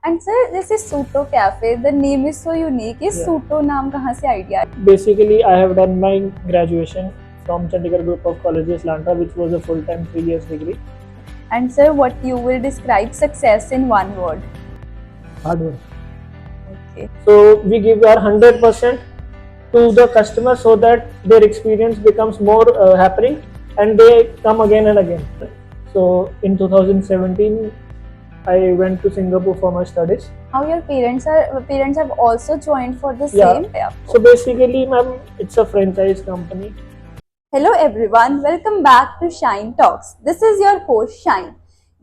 And sir, this is Suto Cafe. The name is so unique. Is Yeah. Suto नाम कहाँ से idea है? Basically, I have done my graduation from Chandigarh Group of Colleges, Lanta, which was a full-time 3 years degree. And sir, what you will describe success in one word? Hard work. Okay. So we give our 100% to the customer so that their experience becomes more happening and they come again and again. So in 2017, I went to Singapore for my studies. How your parents have also joined for the Yeah. same? So basically, ma'am, it's a franchise company. Hello everyone, welcome back to Shine Talks. This is your host Shine.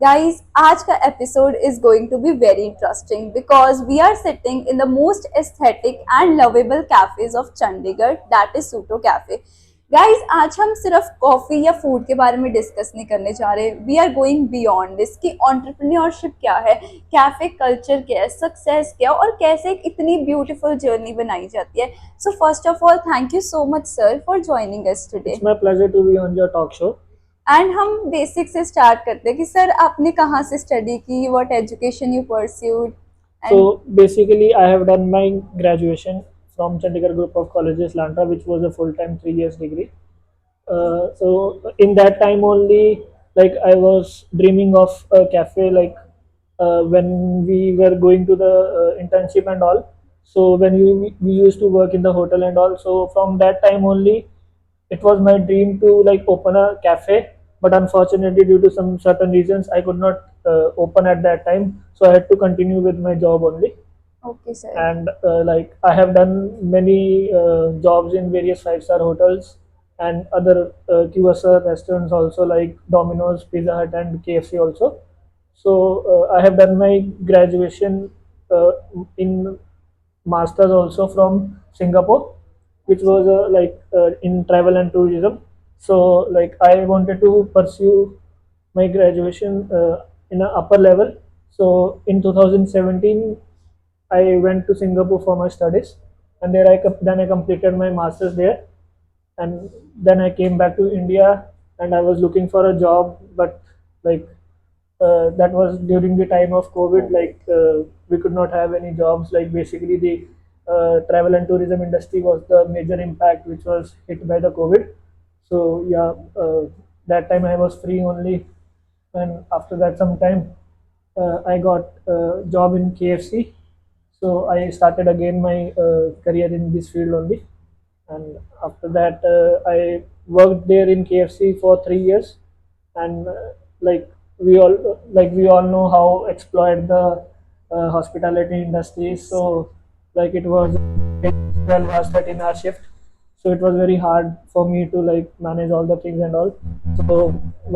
Guys, आज का episode is going to be very interesting because we are sitting in the most aesthetic and lovable cafes of Chandigarh, that is Suto Cafe. Guys आज हम सिर्फ coffee या food के बारे में discuss नहीं करने जा रहे, we are going beyond this कि एंटरप्रेन्योरशिप क्या है, कैफे कल्चर क्या है, सक्सेस क्या और कैसे एक इतनी ब्यूटीफुल जर्नी बनाई जाती है. So first of all thank you so much sir for joining us today. It's my pleasure to be on your talk show. And हम बेसिक से स्टार्ट करते हैं कि सर आपने कहाँ से स्टडी की, what education you pursued. So basically, I have done my graduation from Chandigarh Group of Colleges, Lanta, which was a full-time 3 years degree. So in that time only, like I was dreaming of a cafe, like when we were going to the internship and all. So when we used to work in the hotel and all. So from that time only, it was my dream to like open a cafe, but unfortunately due to some certain reasons I could not open at that time, so I had to continue with my job only. Okay sir. And like I have done many jobs in various 5-star hotels and other QSR restaurants also, like Domino's, Pizza Hut and KFC also. So I have done my graduation in masters also from Singapore, which was in travel and tourism. So like I wanted to pursue my graduation in an upper level. So in 2017, I went to Singapore for my studies, and then I completed my masters there, and then I came back to India, and I was looking for a job, but like that was during the time of COVID. Like we could not have any jobs. Like basically the travel and tourism industry was the major impact which was hit by the COVID. So yeah, that time I was free only, and after that some time I got a job in KFC. So I started again my career in this field only, and after that I worked there in KFC for 3 years, and like we all know how exploited the hospitality industry is. So like it was 12 hours 13-hour shift, so it was very hard for me to like manage all the things and all. So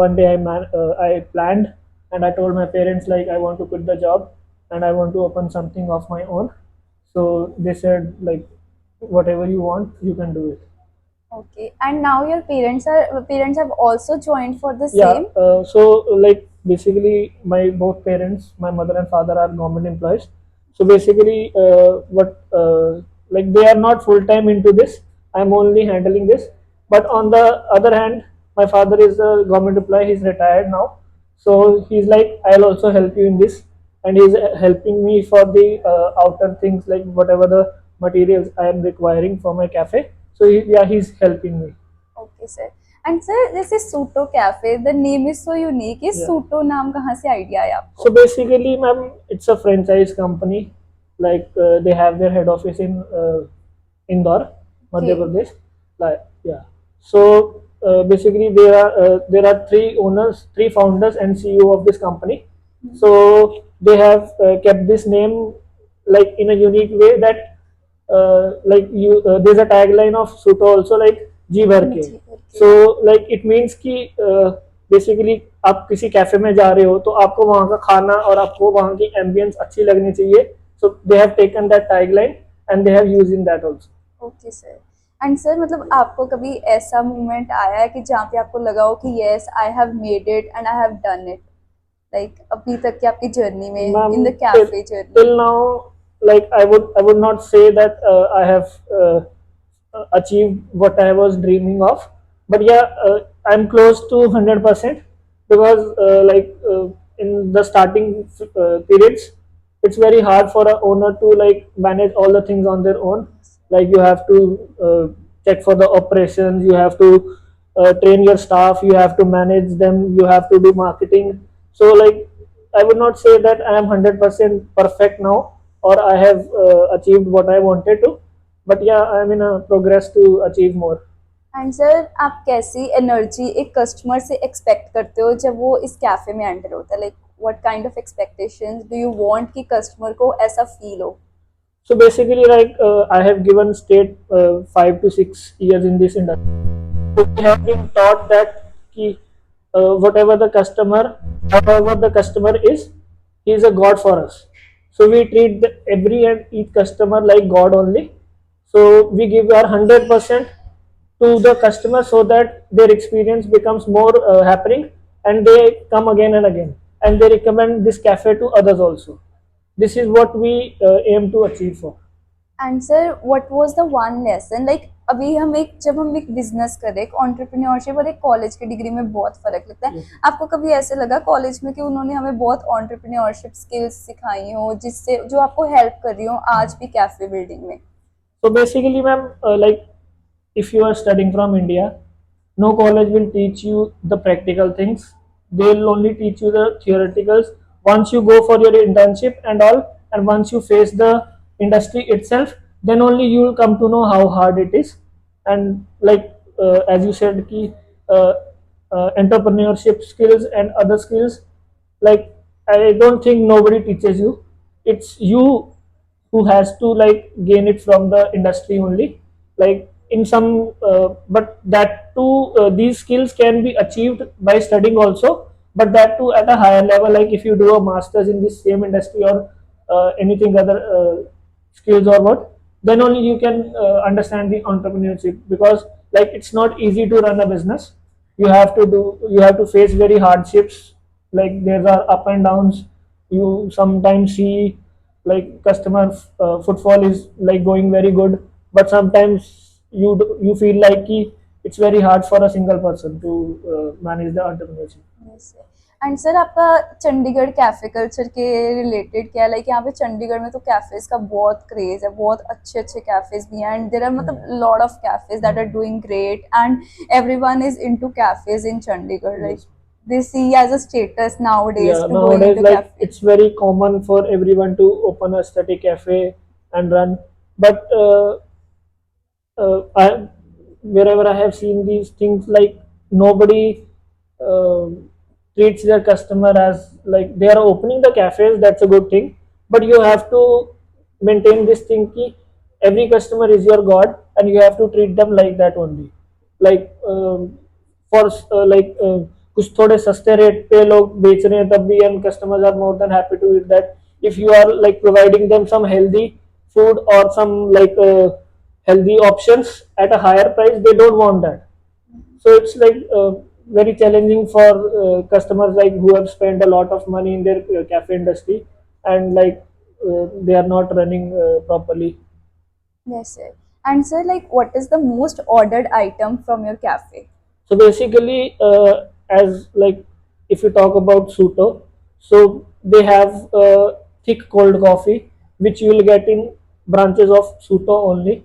one day I planned, and I told my parents like I want to quit the job and I want to open something of my own. So they said like whatever you want you can do it. Okay, and now your parents have also joined for the Yeah. same. So like basically my both parents, my mother and father, are government employees. So basically what like they are not full time into this. I'm only handling this. But on the other hand, my father is a government employee. He's retired now. So he's like, I'll also help you in this, and he's helping me for the outer things, like whatever the materials I am requiring for my cafe. So yeah, he's helping me. Okay, sir. And sir, this is Suto Cafe. The name is so unique. इस Yeah. Suto नाम कहाँ से idea आया आपको? So basically, ma'am, it's a franchise company. Like they have their head office in Indore, Madhya Okay. Pradesh. Like yeah. So basically, there are three owners, three founders, and CEO of this company. So they have kept this name like in a unique way that like you there's a tagline of Suto also, like जी भर के. जी, okay. So like it means कि basically आप किसी cafe में जा रहे हो तो आपको वहाँ का खाना और आपको वहाँ की एम्बियंस अच्छी लगनी चाहिए. So they have taken that tagline and they have used in that also. Okay sir. And sir मतलब आपको कभी ऐसा मोमेंट आया है कि जहाँ पे आपको लगा हो कि yes I have made it and I have done it, like अभी तक की आपकी जर्नी में in the cafe journey? Till now, like I would not say that I have achieved what I was dreaming of, but yeah, I'm close to 100% because in the starting periods it's very hard for a owner to like manage all the things on their own. Like you have to check for the operations, you have to train your staff, you have to manage them, you have to do marketing. So like I would not say that I am 100% perfect now, or I have achieved what I wanted to, but yeah, I am in a progress to achieve more. And sir आप कैसी energy एक customer से expect करते हो जब वो इस cafe में एंटर होता है, like what kind of expectations do you want कि कस्टमर को ऐसा फील हो? So basically, like I have given state 5 to 6 years in this industry. So we have been taught that ki, whatever the customer, however the customer is, he is a god for us. So we treat every and each customer like god only. So we give our 100% to the customer so that their experience becomes more happening, and they come again and again, and they recommend this cafe to others also. This is what we aim to achieve for. And sir what was the one lesson, like अभी हम एक जब हम एक business करें, एक entrepreneurship और एक कॉलेज की डिग्री में बहुत फर्क लगता है। आपको कभी ऐसे लगा कॉलेज में कि उन्होंने हमें बहुत एंटरप्रेन्योरशिप स्किल्स सिखाई हो जिससे जो आपको हेल्प कर रही हो आज भी कैफे बिल्डिंग में? So basically, ma'am, like if you are studying from India, no college will teach you the practical things. They'll only teach you the theoreticals. Once you go for your internship and all, and once you face the industry itself, then only you will come to know how hard it is. And like as you said, ki entrepreneurship skills and other skills, like I don't think nobody teaches you. It's you who has to like gain it from the industry only, like in some but that too these skills can be achieved by studying also, but that too at a higher level, like if you do a masters in this same industry or anything other skills or what, then only you can understand the entrepreneurship, because like it's not easy to run a business. You have to face very hardships, like there are up and downs. You sometimes see like customer footfall is like going very good, but sometimes you feel like it's very hard for a single person to manage the entrepreneurship. And sir आपका Chandigarh cafe culture के related क्या है? Like यहाँ पे चंडीगढ़ में तो cafes का बहुत क्रेज है, बहुत अच्छे अच्छे कैफेज भी हैं एंड देयर आर मतलब lot of cafes that are doing great and everyone is into cafes in Chandigarh, like they see as a status nowadays Yeah, to go nowadays into like cafe. it's very common for everyone to open a study cafe and run, but I, wherever I have seen these things, like nobody uh, treats their customer as like they are opening the cafes. That's a good thing, but you have to maintain this thing ki every customer is your god, and you have to treat them like that only. Like for like कुछ थोड़े सस्ते rate पे लोग बेच रहे हैं तब भी, and customers are more than happy to eat that. If you are like providing them some healthy food or some like healthy options at a higher price, they don't want that. So it's like very challenging for customers like who have spent a lot of money in their cafe industry, and like they are not running properly. Yes sir. And sir, like what is the most ordered item from your cafe? So basically, as like if you talk about Suto, so they have thick cold coffee which you will get in branches of Suto only.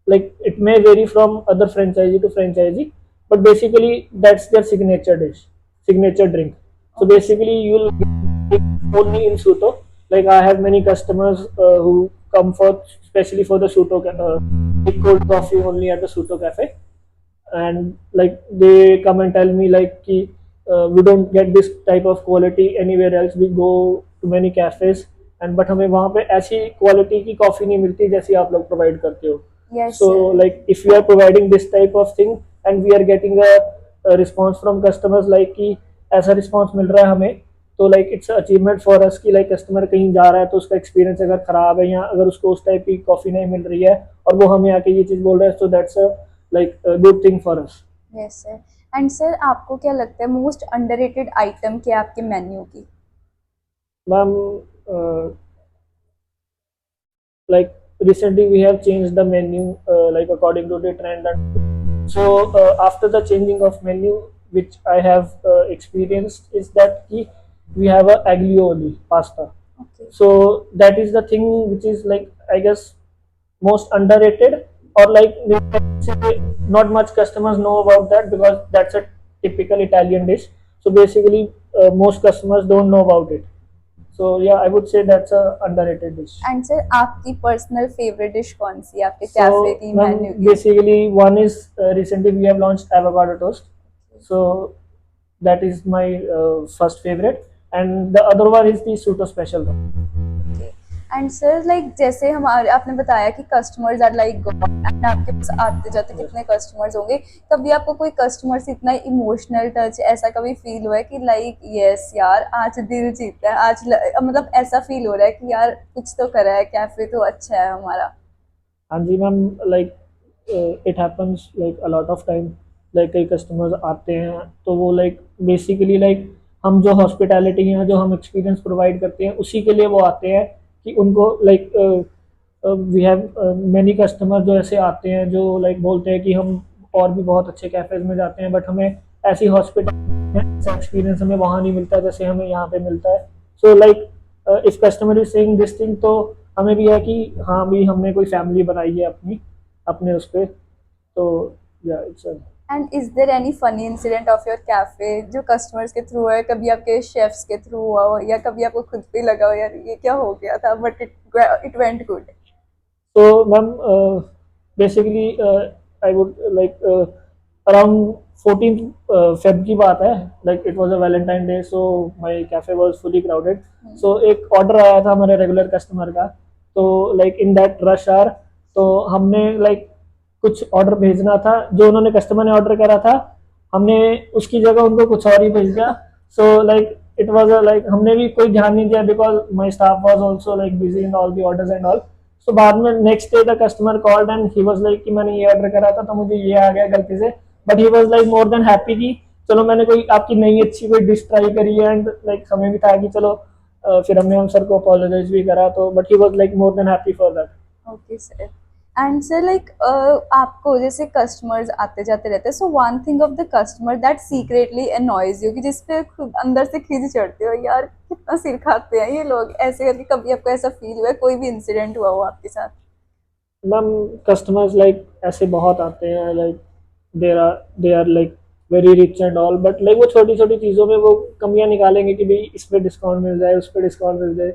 Like it may vary from other franchisee to franchisee, but basically that's their signature dish, signature drink. So basically you'll get it only in Suto. Like I have many customers who come for especially for the Suto thick cold coffee only at the Suto cafe, and like they come and tell me like ki, we don't get this type of quality anywhere else. We go to many cafes and but हमें वहाँ पे ऐसी quality की coffee नहीं मिलती जैसी आप लोग प्रोवाइड करते हो. Yes So sir. like if we are providing this type of thing and we are getting a response from customers like कि ऐसा response मिल रहा है हमें, तो like it's a achievement for us कि like customer कहीं जा रहा है तो उसका experience अगर खराब है या अगर उसको उस टाइप की कॉफी नहीं मिल रही है और वो हमें आके ये चीज़ बोल रहा है, so that's a like a good thing for us. Yes sir. And sir आपको क्या लगता है मोस्ट अंडररेटेड आइटम क्या है आपके मेन्यू की? Ma'am, uh, like recently we have changed the menu like according to the trend, and so after the changing of menu which I have experienced is that we have a aglio olio pasta. Okay. So that is the thing which is like, I guess, most underrated, or like say not much customers know about that, because that's a typical Italian dish. So basically most customers don't know about it. So yeah, I would say that's a underrated dish. And sir आपकी personal favourite dish कौन सी है आपके So cafe की ma'am, menu की? basically one is recently we have launched avocado toast. So that is my first favorite, and the other one is the Suto special. And sir like जैसे हमारे आपने बताया कि customers are like god and आपके पास आते जाते कितने कस्टमर्स होंगे, कभी आपको कोई कस्टमर से इतना इमोशनल टच ऐसा कभी फील हुआ है कि लाइक यस यार आज दिल जीता है, आज मतलब ऐसा फील हो रहा है कि यार कुछ तो करा है, कैफे तो अच्छा है हमारा? हाँ जी ma'am, like it happens like a lot of time. Like कई कस्टमर्स आते हैं तो वो लाइक बेसिकली लाइक हम जो हॉस्पिटैलिटी है, जो हम एक्सपीरियंस प्रोवाइड करते हैं, उसी के लिए वो आते हैं कि उनको like we have many customer जो ऐसे आते हैं जो लाइक बोलते हैं कि हम और भी बहुत अच्छे कैफेज में जाते हैं, बट हमें ऐसी हॉस्पिटल ऐसा एक्सपीरियंस हमें वहाँ नहीं मिलता जैसे हमें यहाँ पे मिलता है। So like if customer is saying this thing, तो हमें भी है कि हाँ भी हमने कोई फैमिली बनाई है अपनी, अपने उस पर। तो या it's and is there any funny incident of your cafe जो कस्टमर्स के थ्रू है, कभी आपके शेफ्स के थ्रू हुआ हो या कभी आपको खुद पे लगा हो यार ये क्या हो गया था but it went good? So, ma'am, basically, I would like around 14th Feb की बात है, like it was a Valentine Day, so my cafe was fully crowded. So एक order आया था हमारे regular customer का, तो like in that rush hour, तो हमने like कुछ ऑर्डर भेजना था जो उन्होंने कस्टमर ने ऑर्डर करा था, हमने उसकी जगह उनको कुछ और ही भेज दिया। So like it was like हमने भी कोई ध्यान नहीं दिया, because my staff was also like busy in all the orders and all. So बाद में next day the customer called and he was like कि मैंने ये ऑर्डर करा था तो मुझे ये आ गया गलती से, but he was like more than happy कि चलो मैंने कोई आपकी नई अच्छी कोई डिश ट्राई करी है, एंड लाइक हमें भी था कि चलो फिर हमने हम सर को अपोलोजाइज भी करा, तो but he was like more than happy for that. Okay sir. And sir like आपको जैसे कस्टमर्स आते जाते रहते हैं, so one thing of the customer that secretly annoys you कि जिसपे खुद अंदर से खींच चढ़ते हो यार कितना सिर खाते हैं ये लोग, ऐसे करके कभी आपको ऐसा फील हुआ है, कोई भी इंसिडेंट हुआ हो आपके साथ? मैम कस्टमर्स लाइक ऐसे बहुत आते हैं, like they are like very rich and all, but like वो छोटी छोटी चीज़ों में वो कमियां निकालेंगे कि भाई इस पे डिस्काउंट मिल जाए, उस पे डिस्काउंट मिल जाए।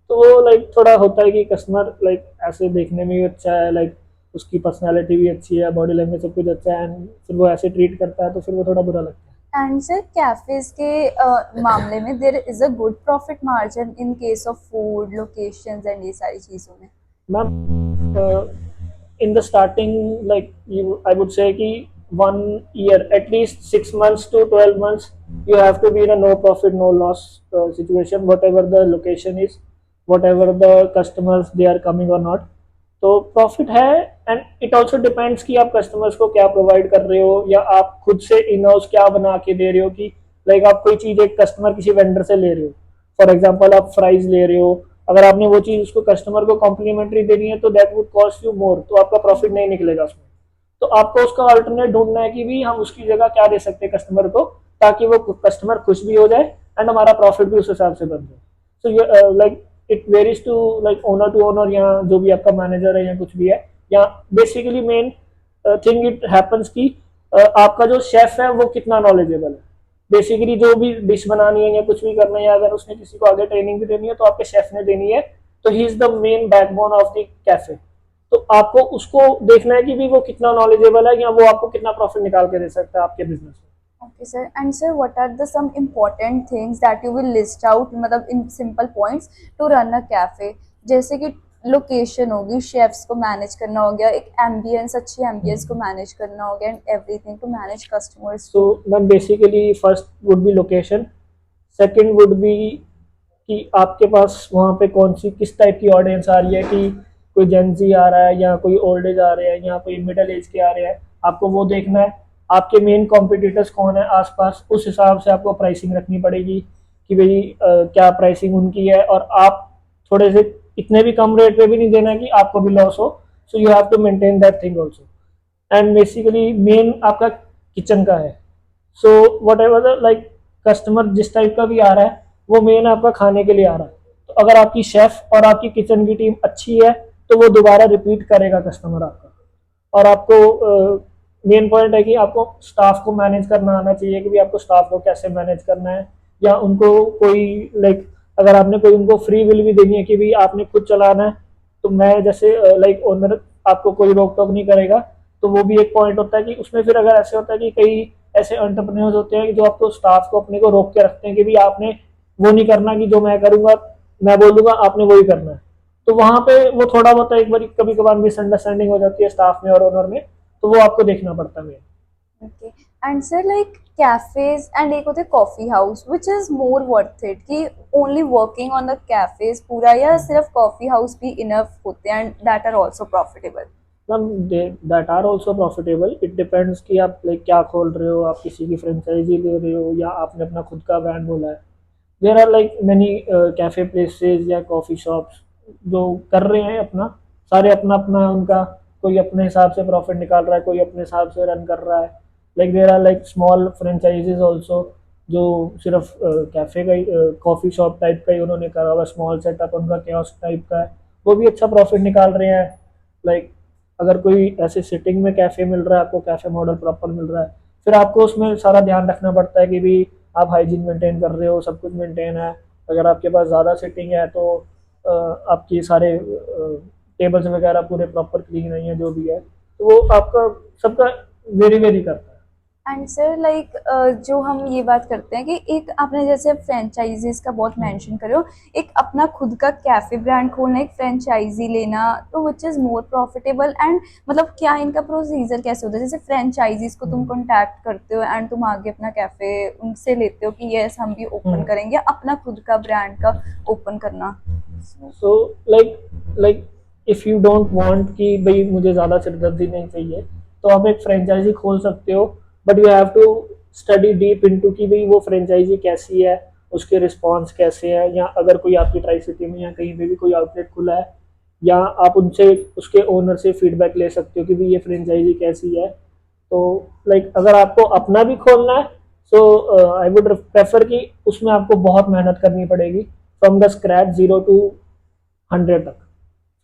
तो वो लाइक थोड़ा होता है कि कस्टमर लाइक ऐसे देखने में भी अच्छा है, लाइक उसकी पर्सनैलिटी भी अच्छी है, बॉडी लैंग्वेज सब कुछ अच्छा है, एंड फिर वो ऐसे ट्रीट करता है तो फिर वो थोड़ा बुरा लगता है। एंड सर कैफेज के मामले में there is a good profit margin in case of food locations and ये सारी चीज़ों में? Ma'am in the starting, like I would say कि 1 year, at least 6 months to 12 months, you have to be in a no profit no loss situation, whatever the location is, whatever the customers they are coming or not, तो profit है। And it also depends कि आप customers को क्या provide कर रहे हो, या आप खुद से इन हाउस क्या बना के दे रहे हो, कि लाइक आप कोई चीज़ एक कस्टमर किसी वेंडर से ले रहे हो, फॉर एग्जाम्पल आप फ्राइज ले रहे हो, अगर आपने वो चीज़ उसको कस्टमर को कॉम्प्लीमेंट्री देनी है तो that would cost you more, तो आपका प्रॉफिट नहीं निकलेगा उसमें। तो आपको उसका अल्टरनेट ढूंढना है कि भी हम उसकी जगह क्या दे सकते हैं कस्टमर को, ताकि वो कस्टमर खुश भी हो जाए एंड हमारा प्रॉफिट भी उस हिसाब से बन जाए। सो ये like it varies to like owner to owner, या जो भी आपका मैनेजर है या कुछ भी है, या basically main thing it happens कि आपका जो शेफ है वो कितना नॉलेजेबल है। बेसिकली जो भी डिश बनानी है या कुछ भी करना है, या अगर उसने किसी को आगे ट्रेनिंग भी देनी है तो आपके शेफ ने देनी है, तो he is the main backbone of the cafe. तो आपको उसको देखना है कि भी वो कितना नॉलेजेबल है, या वो आपको कितना प्रॉफिट निकाल के दे सकता है आपके बिजनेस में। Okay, sir. And sir, what are the some important things that you will list out, मतलब in simple points to run a cafe? जैसे कि लोकेशन होगी, शेफ्स को मैनेज करना हो गया, एक एम्बियंस अच्छी एम्बियंस को मैनेज करना हो गया, and everything to manage customers. So ma'am basically first would be location, second would be कि आपके पास वहाँ पे कौन सी किस टाइप की ऑडियंस आ रही है, कि कोई जेंजी आ रहा है या कोई ओल्ड एज आ रहे हैं या कोई मिडिल एज के आ रहे हैं, आपको वो देखना है। आपके मेन कॉम्पिटिटर्स कौन है आसपास, उस हिसाब से आपको प्राइसिंग रखनी पड़ेगी कि भाई क्या प्राइसिंग उनकी है, और आप थोड़े से इतने भी कम रेट पे भी नहीं देना कि आपको भी लॉस हो। So you have to maintain that thing also. And basically main आपका किचन का है। So whatever like customer जिस टाइप का भी आ रहा है वो मेन आपका खाने के लिए आ रहा है, तो तो अगर आपकी शेफ और आपकी किचन की टीम अच्छी है तो वो दोबारा रिपीट करेगा कस्टमर आपका। और आपको मेन पॉइंट है कि आपको स्टाफ को मैनेज करना आना चाहिए कि भी आपको स्टाफ को कैसे मैनेज करना है, या उनको कोई लाइक अगर आपने कोई उनको फ्री विल भी देनी है कि भी आपने खुद चलाना है, तो मैं जैसे लाइक ओनर आपको कोई रोक टोक नहीं करेगा। तो वो भी एक पॉइंट होता है कि उसमें फिर अगर ऐसे होता है कि कई ऐसे एंटरप्रेन्योर्स होते हैं कि जो आपको स्टाफ को अपने को रोक के रखते हैं कि भी आपने वो नहीं करना कि जो मैं करूंगा, मैं बोलूंगा आपने वही करना है। तो वहां पे वो थोड़ा बहुत एक बार कभी कभार मिसअंडरस्टैंडिंग हो जाती है स्टाफ में और ओनर में, तो वो आपको देखना पड़ता है। Okay. And sir, like cafes and एक होते हैं coffee house, which is more worth it कि only working on the cafes पूरा, या सिर्फ coffee house भी enough होते हैं and that are also profitable? Ma'am that are also profitable, it depends कि आप लाइक क्या खोल रहे हो, आप किसी की फ्रेंचाइजी ले रहे हो या आपने अपना खुद का ब्रांड बोला है। There are like many cafe places या कॉफ़ी शॉप्स जो कर रहे हैं अपना, सारे अपना अपना उनका, कोई अपने हिसाब से प्रॉफिट निकाल रहा है, कोई अपने हिसाब से रन कर रहा है। Like there are like small franchisees also जो सिर्फ कैफ़े का ही कॉफ़ी शॉप टाइप का ही उन्होंने करा हुआ, स्मॉल सेटअप उनका कियोस्क टाइप का है, वो भी अच्छा प्रॉफिट निकाल रहे हैं। लाइक अगर कोई ऐसे सिटिंग में कैफ़े मिल रहा है, आपको कैफ़े मॉडल प्रॉपर मिल रहा है, फिर आपको उसमें सारा ध्यान रखना पड़ता है कि भी आप हाइजीन मेंटेन कर रहे हो, सब कुछ मेंटेन है। अगर आपके पास ज़्यादा सिटिंग है तो आपकी सारे टेबल्स वगैरह पूरे प्रॉपर क्लीन नहीं है, जो भी है तो वो आपका सबका वेरी वेरी करता है। एंड सर लाइक जो हम ये बात करते हैं कि एक आपने जैसे फ्रेंचाइजीज का बहुत मेंशन करे हो, एक अपना खुद का कैफे ब्रांड खोलना, एक फ्रेंचाइजी लेना, तो which is more profitable, and मतलब क्या इनका प्रोसीजर कैसे होता है? जैसे फ्रेंचाइजीज को तुम कांटेक्ट करते हो एंड तुम आगे अपना कैफे उनसे लेते हो कि यस हम भी ओपन करेंगे, अपना खुद का ब्रांड का ओपन करना। So like if you don't want कि भाई मुझे ज़्यादा सिरदर्दी नहीं चाहिए, तो आप एक फ्रेंचाइजी खोल सकते हो, but you have to study deep into कि भाई वो फ्रेंचाइजी कैसी है, उसके रिस्पॉन्स कैसे है, या अगर कोई आपकी ट्राई सिटी में या कहीं पे भी कोई आउटलेट खुला है, या आप उनसे उसके ओनर से फीडबैक ले सकते हो कि भाई ये फ्रेंचाइजी कैसी है। तो लाइक अगर आपको अपना भी खोलना है, सो आई वुड प्रेफर कि उसमें आपको बहुत मेहनत करनी पड़ेगी फ्रॉम द स्क्रैच 0 to 100 तक।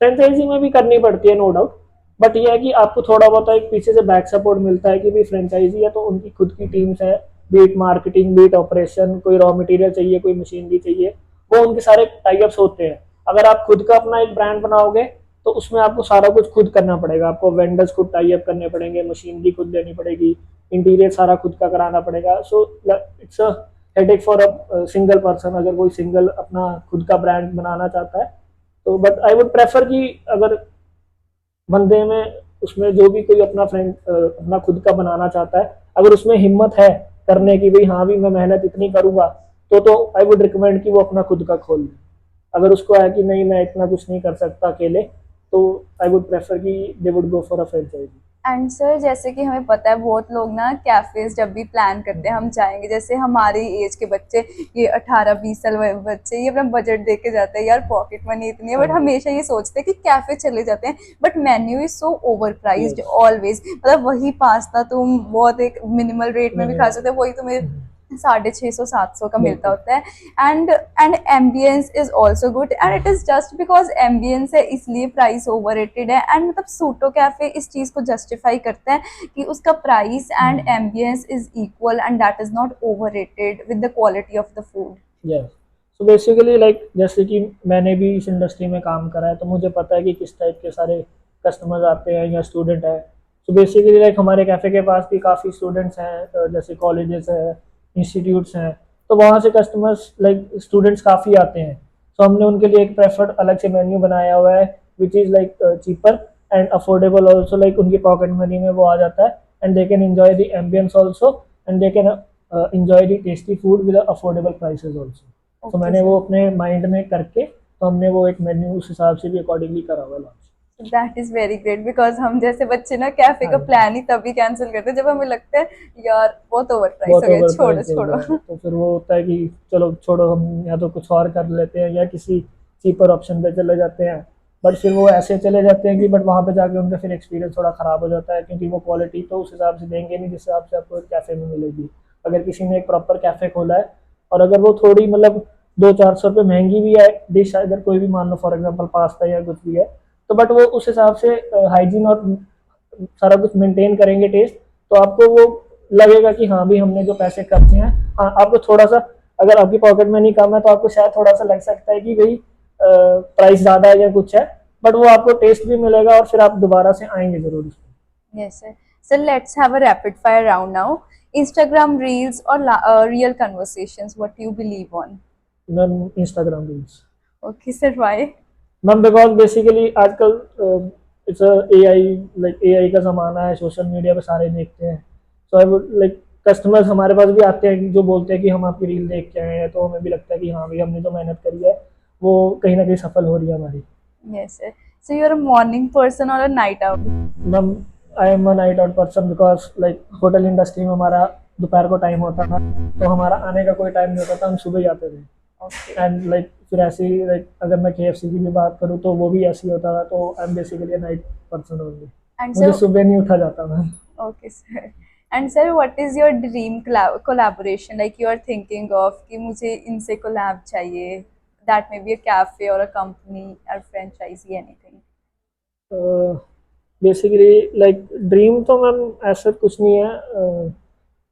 फ्रेंचाइजी में भी करनी पड़ती है नो डाउट, बट ये है कि आपको थोड़ा बहुत एक पीछे से बैक सपोर्ट मिलता है कि भाई फ्रेंचाइजी है तो उनकी खुद की टीम्स है, बीट मार्केटिंग, बीट ऑपरेशन, कोई रॉ मटेरियल चाहिए, कोई मशीनरी चाहिए, वो उनके सारे टाइप्स होते हैं। अगर आप खुद का अपना एक ब्रांड बनाओगे तो उसमें आपको सारा कुछ खुद करना पड़ेगा, आपको वेंडर्स खुद टाई अप करने पड़ेंगे, मशीनरी खुद देनी पड़ेगी, इंटीरियर सारा खुद का कराना पड़ेगा। So it's a headache for a single person अगर कोई सिंगल अपना खुद का ब्रांड बनाना चाहता है। तो बट आई वुड प्रेफर कि अगर बंदे में उसमें जो भी कोई अपना फ्रेंड अपना खुद का बनाना चाहता है, अगर उसमें हिम्मत है करने की, भाई हाँ भी मैं मेहनत इतनी करूंगा, तो आई वुड रिकमेंड कि वो अपना खुद का खोल ले। अगर उसको है कि नहीं मैं इतना कुछ नहीं कर सकता अकेले, तो आई वुड प्रेफर कि they would go for a franchisee. And sir जैसे कि हमें पता है बहुत लोग ना कैफेज जब भी प्लान करते हैं हम जाएंगे, जैसे हमारी एज के बच्चे, ये 18-20 साल वाले बच्चे, ये अपना बजट दे के जाते हैं, यार पॉकेट मनी इतनी है, बट हमेशा ये सोचते हैं कि कैफे चले जाते हैं, but menu is so over prized always. मतलब वही पास्ता तुम बहुत एक मिनिमल रेट में भी खा सकते हो, वही तुम्हें 650-700 का मिलता होता है। And ambience is also good, and it is just because ambience है इसलिए प्राइस ओवर रेटेड है। एंड मतलब सूटो कैफे इस चीज को जस्टिफाई करता है कि उसका price and ambience is equal and that is not over rated with the quality of the food. Yes, so basically like जैसे कि मैंने भी इस इंडस्ट्री में काम करा है, तो मुझे पता है कि किस टाइप के सारे कस्टमर्स आते हैं या स्टूडेंट है। सो बेसिकली लाइक हमारे कैफ़े के पास भी काफ़ी स्टूडेंट्स हैं, जैसे कॉलेजेस हैं, इंस्टीट्यूट्स हैं, तो वहाँ से कस्टमर्स लाइक स्टूडेंट्स काफ़ी आते हैं। तो हमने उनके लिए एक प्रेफर्ड अलग से मेन्यू बनाया हुआ है which is like cheaper and affordable also, like उनकी पॉकेट मनी में वो आ जाता है, and they can enjoy the ambience also, and they can enjoy the tasty food with affordable prices also. तो मैंने वो अपने माइंड में करके, तो हमने वो एक मेन्यू उस हिसाब से भी अकॉर्डिंगली करा हुआ launch. That is very great, because हम जैसे बच्चे ना कैफे का प्लान ही तभी कैंसिल करते हैं जब हमें लगता है यार बहुत ओवर प्राइस हो गया, छोड़ो छोड़ो। तो फिर वो होता है कि चलो छोड़ो, हम या तो कुछ और कर लेते हैं या किसी चीपर ऑप्शन पे चले जाते हैं। बट फिर वो ऐसे चले जाते हैं कि बट वहाँ पे जाके उनका फिर एक्सपीरियंस थोड़ा ख़राब हो जाता है, क्योंकि वो क्वालिटी तो उस हिसाब से देंगे नहीं जिस हिसाब से आपको कैफ़े में मिलेगी। अगर किसी ने एक प्रॉपर कैफ़े खोला है और अगर वो थोड़ी मतलब 200-400 रुपये महंगी भी है डिश, अगर कोई भी मान लो फॉर एग्जांपल पास्ता या कुछ भी है, तो बट वो उस हिसाब से हाइजीन और सारा कुछ मेंटेन करेंगे टेस्ट, तो आपको वो लगेगा कि हाँ भी हमने जो पैसे खर्चे हैं, हाँ आपको थोड़ा सा, अगर आपकी पॉकेट मनी कम है तो आपको शायद थोड़ा सा लग सकता है कि भाई प्राइस ज़्यादा है या कुछ है, बट वो आपको टेस्ट भी मिलेगा और फिर आप दोबारा से आएंगे ज़रूर उसमें। Yes, sir. So let's have a rapid fire round now. Instagram reels or real conversations? What do you believe on? Ma'am Instagram reels. Okay, sir. Why? Ma'am because basically आजकल it's A I, like A I का ज़माना है, social media पे सारे देखते हैं, so I would like, customers हमारे पास भी आते हैं जो बोलते हैं कि हम आपकी रील देख के आए हैं, तो हमें भी लगता है कि हाँ भाई हमने जो मेहनत करी है वो कहीं ना कहीं सफल हो रही है हमारी। Yes, sir. So you're a morning person or a night owl? Ma'am I am a night out person, because like hotel industry में हमारा दोपहर को टाइम होता था, तो हमारा आने का कोई टाइम नहीं होता था, हम सुबह ही आते थे। Okay. एंड लाइक फिर ऐसे ही, लाइक अगर मैं KFC की भी बात करूँ तो वो भी ऐसे ही होता था, तो I am basically night person only. And मुझे so, सुबह नहीं उठा जाता ma'am. okay, sir. And sir, what is your dream collaboration? Like you are thinking of कि मुझे इनसे collab चाहिए. That may be a cafe or a company or franchisee, anything. Basically like dream तो ma'am ऐसा कुछ नहीं है,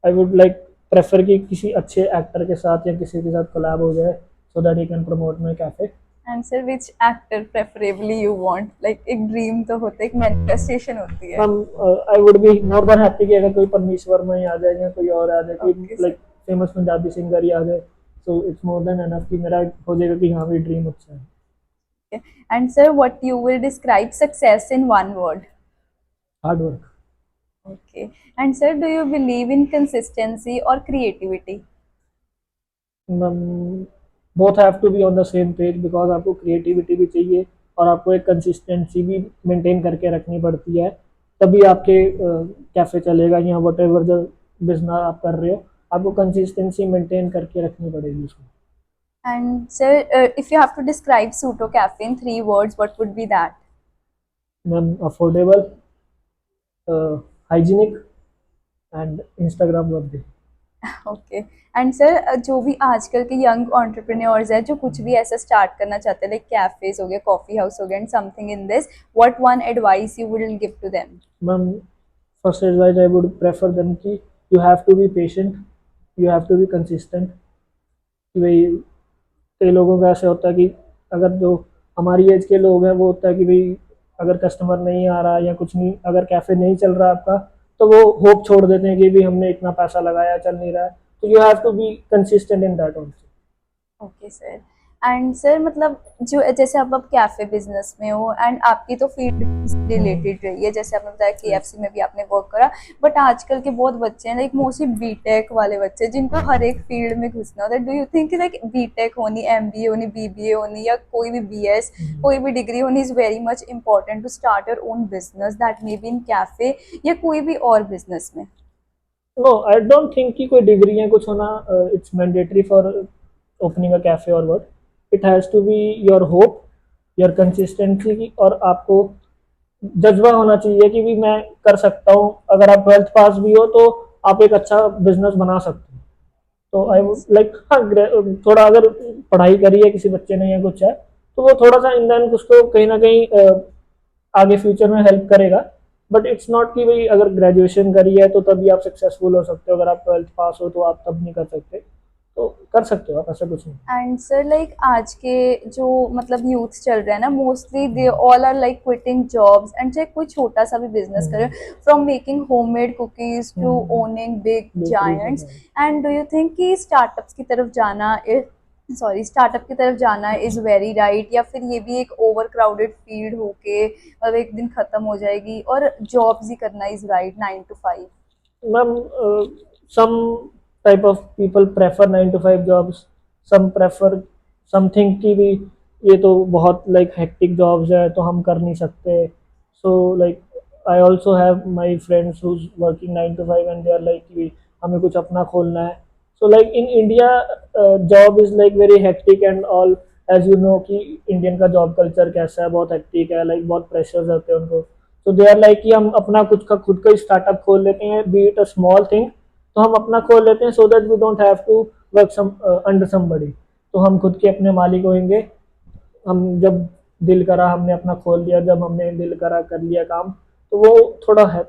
आई would like prefer कि किसी अच्छे एक्टर के साथ या किसी के साथ कोलैब हो जाए, so that he can promote my cafe. And sir, which actor preferably you want? Like एक dream तो होता है, एक manifestation होती है. Ma'am I would be more than happy कि अगर कोई परमीश वर्मा ही आ जाए या कोई और आ जाए, कोई Okay, like famous Punjabi singer ही आ जाए, so it's more than enough कि मेरा हो जाएगा कि हाँ भी ड्रीम अच्छा है। sir. And sir, what you will describe success in one word? Hard work. Okay. And sir, do you believe in consistency or creativity? Both have to be on the same page, because आपको creativity भी चाहिए और आपको एक consistency भी maintain करके रखनी पड़ती है, तभी आपके कैफ़े चलेगा या वट एवर द बिजनेस आप कर रहे हो, आपको कंसिस्टेंसी मेंटेन करके रखनी पड़ेगी उसको। And sir, if you have to describe Suto Cafe in 3 words, what would be that? Ma'am affordable, hygienic and Instagram वर्दी। ओके। एंड सर, जो भी आजकल के यंग एंटरप्रेन्योर्स हैं जो कुछ भी ऐसा स्टार्ट करना चाहते हैं, लाइक कैफेज हो गया, कॉफी हाउस हो गया and something in this, what one advice you will give to them? Ma'am first advice I would prefer them कि you have to be patient, you have to be consistent. कि भाई कई लोगों का ऐसे होता है कि अगर जो हमारी एज के लोग हैं वो होता है कि भाई अगर कस्टमर नहीं आ रहा या कुछ नहीं, अगर कैफ़े नहीं चल रहा आपका, तो वो होप छोड़ देते हैं कि भी हमने इतना पैसा लगाया चल नहीं रहा है, तो you have to be consistent in that also. Okay sir. And sir, मतलब जो जैसे आप अब कैफे बिजनेस में हो एंड आपकी तो फील्ड रिलेटेड रही है, जैसे आपने बताया KFC में भी आपने वर्क करा, बट आजकल के बहुत बच्चे हैं लाइक मोस्टली बीटेक वाले बच्चे जिनको हर एक फील्ड में घुसना होता है। Do you think like BTech होनी, MBA होनी, BBA होनी या कोई भी BS, कोई भी डिग्री होनी is very much important to start your own business, that may be in cafe या कोई भी और बिजनेस में? नो, आई डोंट थिंक कि कोई डिग्री या कुछ होना it's mandatory for opening a cafe और work. It has to be your hope, your consistency, और आपको जज्बा होना चाहिए कि भी मैं कर सकता हूँ। अगर आप 12th पास भी हो तो आप एक अच्छा बिजनेस बना सकते हो। तो आई वुड लाइक, हाँ थोड़ा अगर पढ़ाई करी है किसी बच्चे ने या कुछ है, तो वो थोड़ा सा इन देन उसको कहीं ना कहीं आगे फ्यूचर में हेल्प करेगा, बट इट्स नॉट कि भाई अगर ग्रेजुएशन करी है तो तभी आप सक्सेसफुल हो सकते हो, अगर आप 12th पास हो तो आप तब नहीं कर सकते, तो कर सकते हो आप, ऐसा कुछ नहीं। एंड सर, लाइक आज के जो मतलब यूथ चल रहे हैं ना, mostly they all are like quitting jobs and चाहे कोई छोटा सा भी बिजनेस करे, from making homemade cookies to owning big giants. And do you think कि स्टार्टअप की तरफ जाना इज वेरी राइट, या फिर ये भी एक ओवर क्राउडेड फील्ड होके मतलब एक दिन खत्म हो जाएगी और जॉब्स ही करना is right 9 to 5? Ma'am some type of people prefer 9 to 5 jobs, some prefer something कि भी ये तो बहुत like hectic jobs है तो हम कर नहीं सकते, so like I also have my friends who's working 9 to 5 and they are like कि हमें कुछ अपना खोलना है, so like in India job is like very hectic and all, as you know कि Indian का job culture कैसा है, बहुत hectic है, like बहुत pressures होते हैं उनको, तो दे आर लाइक कि हम अपना खुद का स्टार्टअप खोल लेते हैं, be it a small thing, तो हम अपना खोल लेते हैं so that we don't have to work under somebody. तो हम खुद के अपने मालिक होंगे। हम जब दिल करा हमने अपना खोल लिया, जब हमने दिल करा कर लिया काम, तो वो थोड़ा है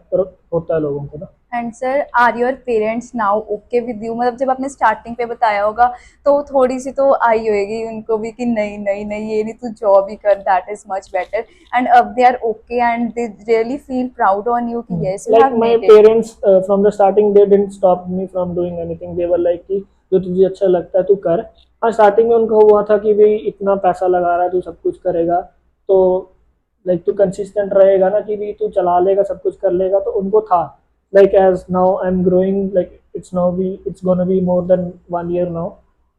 होता है लोगों को ना। And sir, are your parents now okay with you? मतलब जब आपने स्टार्टिंग पे बताया होगा तो थोड़ी सी तो आई होगी उनको भी कि नहीं नहीं नहीं, ये नहीं, तू जॉब ही कर, that is much better. And अब they are okay and they really feel proud on you कि yes you like have my made it. Parents from the starting they didn't stop me from doing anything. They were like कि जो तुझे अच्छा लगता है तू कर। हाँ, स्टार्टिंग में उनका हुआ था कि भाई इतना पैसा लगा रहा है तू सब कुछ करेगा, तो लाइक तू कंसिस्टेंट रहेगा ना कि भी तू चला लेगा सब कुछ कर लेगा, तो उनको था। Like as now I am growing, like it's gonna be more than 1 year now.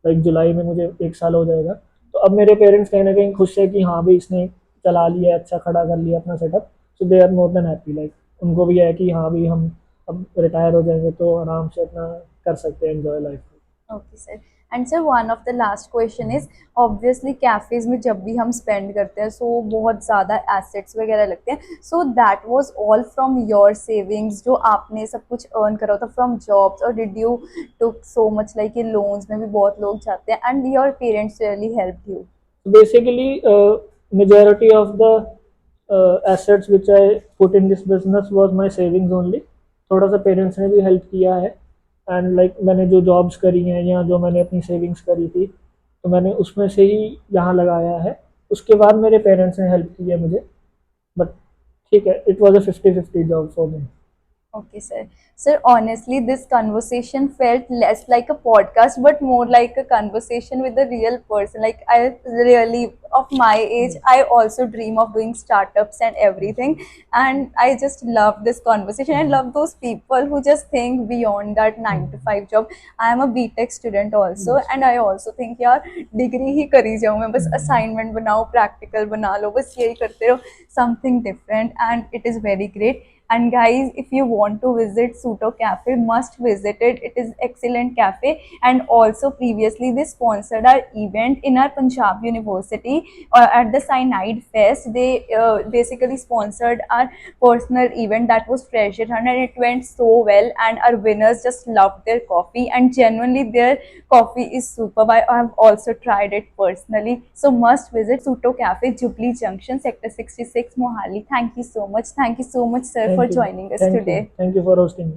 Like जुलाई में मुझे 1 साल हो जाएगा। तो अब मेरे पेरेंट्स कहीं ना कहीं खुश है कि हाँ भाई इसने चला लिया, अच्छा खड़ा कर लिया अपना setup. So they are more than happy. Like उनको भी है कि हाँ भाई हम अब रिटायर हो जाएंगे तो आराम से अपना कर सकते हैं enjoy life. Okay sir. And sir, one of the last question is, obviously cafes में जब भी हम स्पेंड करते हैं सो बहुत ज़्यादा एसेट्स वगैरह लगते हैं, so that was all from your savings, जो आपने सब कुछ अर्न करा था फ्रॉम जॉब्स, और did you took so much, like ये लोन्स में भी बहुत लोग जाते हैं, and your parents really help you? Basically, majority of the assets which I put in this business was my savings only. थोड़ा सा पेरेंट्स ने भी हेल्प किया है। एंड लाइक मैंने जो जॉब्स करी हैं या जो मैंने अपनी सेविंग्स करी थी, तो मैंने उसमें से ही यहाँ लगाया है। उसके बाद मेरे पेरेंट्स ने हेल्प की है मुझे। बट ठीक है, it was a 50-50 job for me. Okay, sir. Sir, honestly, this conversation felt less like a podcast, but more like a conversation with a real person. Like, I really, of my age, I also dream of doing startups and everything. And I just love this conversation. I love those people who just think beyond that 9 to 5 job. I am a BTech student also, and I also think, यार degree ही करी जाऊँ मैं, बस assignment बनाओ, practical बना लो, बस यही करते रहो, something different, and it is very great. And guys, if you want to visit Suto Cafe, must visit it. It is excellent cafe. And also previously they sponsored our event in our Punjab University at the Cyanide Fest. They basically sponsored our personal event that was treasure hunt, and it went so well. And our winners just loved their coffee, and genuinely their coffee is superb. I have also tried it personally. So must visit Suto Cafe, Jubilee Junction, Sector 66, Mohali. Thank you so much. Thank you so much, sir, for thank you. joining us thank you. today. Thank you for hosting.